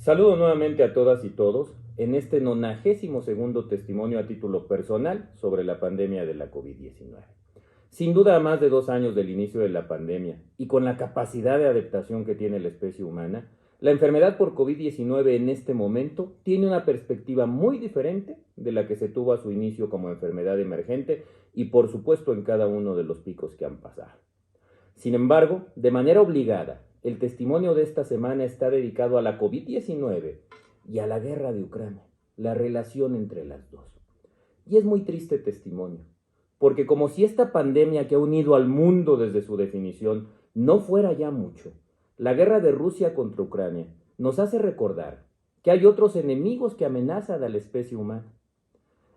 Saludo nuevamente a todas y todos en este 92º testimonio a título personal sobre la pandemia de la COVID-19. Sin duda, a más de 2 años del inicio de la pandemia y con la capacidad de adaptación que tiene la especie humana, la enfermedad por COVID-19 en este momento tiene una perspectiva muy diferente de la que se tuvo a su inicio como enfermedad emergente y por supuesto en cada uno de los picos que han pasado. Sin embargo, de manera obligada, el testimonio de esta semana está dedicado a la COVID-19 y a la guerra de Ucrania, la relación entre las dos. Y es muy triste testimonio, porque como si esta pandemia que ha unido al mundo desde su definición no fuera ya mucho, la guerra de Rusia contra Ucrania nos hace recordar que hay otros enemigos que amenazan a la especie humana.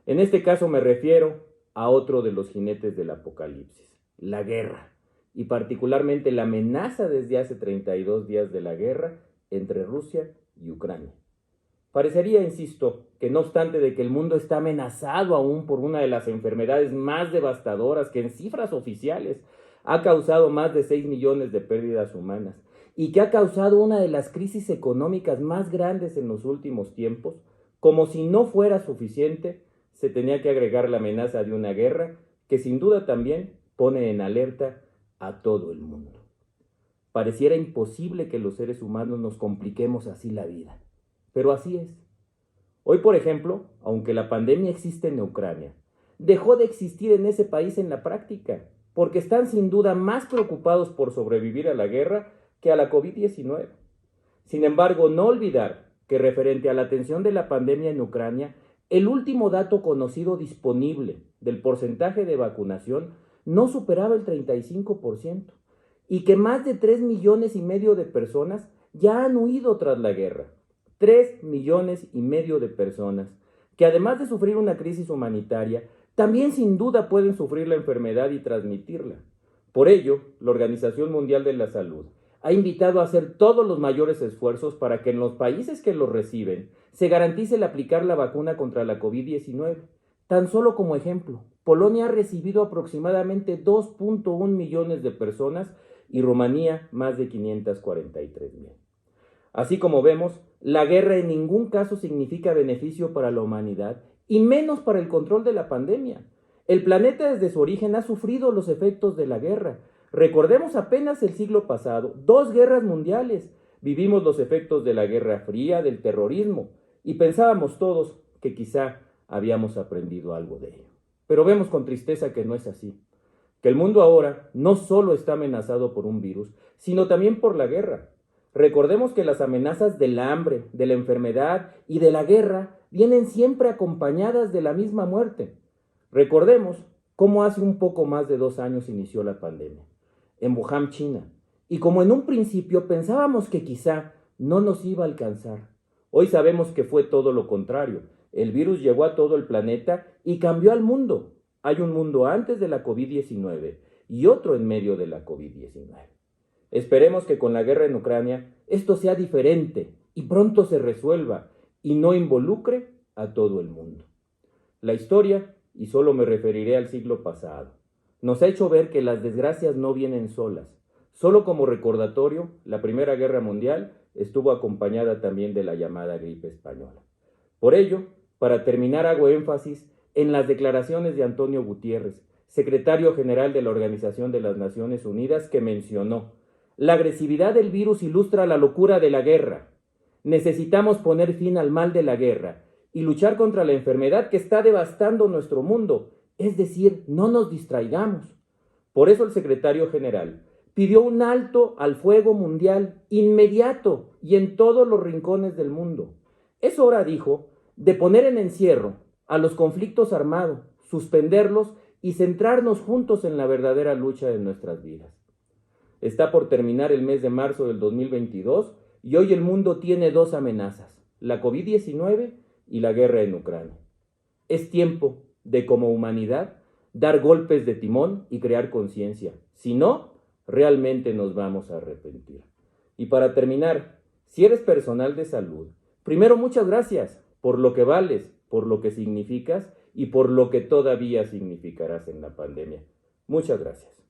En este caso me refiero a otro de los jinetes del apocalipsis, la guerra, y particularmente la amenaza desde hace 32 días de la guerra entre Rusia y Ucrania. Parecería, insisto, que no obstante de que el mundo está amenazado aún por una de las enfermedades más devastadoras que en cifras oficiales ha causado más de 6 millones de pérdidas humanas y que ha causado una de las crisis económicas más grandes en los últimos tiempos, como si no fuera suficiente, se tenía que agregar la amenaza de una guerra que sin duda también pone en alerta a todo el mundo. Pareciera imposible que los seres humanos nos compliquemos así la vida, pero así es. Hoy, por ejemplo, aunque la pandemia existe en Ucrania, dejó de existir en ese país en la práctica, porque están sin duda más preocupados por sobrevivir a la guerra que a la COVID-19. Sin embargo, no olvidar que referente a la atención de la pandemia en Ucrania, el último dato conocido disponible del porcentaje de vacunación no superaba el 35% y que más de 3,5 millones de personas ya han huido tras la guerra. 3,5 millones de personas que además de sufrir una crisis humanitaria, también sin duda pueden sufrir la enfermedad y transmitirla. Por ello, la Organización Mundial de la Salud ha invitado a hacer todos los mayores esfuerzos para que en los países que los reciben se garantice el aplicar la vacuna contra la COVID-19. Tan solo como ejemplo, Polonia ha recibido aproximadamente 2,1 millones de personas y Rumanía más de 543,000. Así como vemos, la guerra en ningún caso significa beneficio para la humanidad y menos para el control de la pandemia. El planeta desde su origen ha sufrido los efectos de la guerra. Recordemos apenas el siglo pasado, 2 guerras mundiales. Vivimos los efectos de la Guerra Fría, del terrorismo, y pensábamos todos que quizá habíamos aprendido algo de ello. Pero vemos con tristeza que no es así, que el mundo ahora no solo está amenazado por un virus, sino también por la guerra. Recordemos que las amenazas del hambre, de la enfermedad y de la guerra vienen siempre acompañadas de la misma muerte. Recordemos cómo hace un poco más de 2 años inició la pandemia, en Wuhan, China, y como en un principio pensábamos que quizá no nos iba a alcanzar, hoy sabemos que fue todo lo contrario. El virus llegó a todo el planeta y cambió al mundo. Hay un mundo antes de la COVID-19 y otro en medio de la COVID-19. Esperemos que con la guerra en Ucrania esto sea diferente y pronto se resuelva y no involucre a todo el mundo. La historia, y solo me referiré al siglo pasado, nos ha hecho ver que las desgracias no vienen solas. Solo como recordatorio, la Primera Guerra Mundial estuvo acompañada también de la llamada gripe española. Por ello, para terminar, hago énfasis en las declaraciones de Antonio Gutiérrez, secretario general de la Organización de las Naciones Unidas, que mencionó: la agresividad del virus ilustra la locura de la guerra. Necesitamos poner fin al mal de la guerra y luchar contra la enfermedad que está devastando nuestro mundo, es decir, no nos distraigamos. Por eso el secretario general pidió un alto al fuego mundial inmediato y en todos los rincones del mundo. Es hora, dijo, de poner en encierro a los conflictos armados, suspenderlos y centrarnos juntos en la verdadera lucha de nuestras vidas. Está por terminar el mes de marzo del 2022 y hoy el mundo tiene 2 amenazas, la COVID-19 y la guerra en Ucrania. Es tiempo de, como humanidad, dar golpes de timón y crear conciencia. Si no, realmente nos vamos a arrepentir. Y para terminar, si eres personal de salud, primero muchas gracias por lo que vales, por lo que significas y por lo que todavía significarás en la pandemia. Muchas gracias.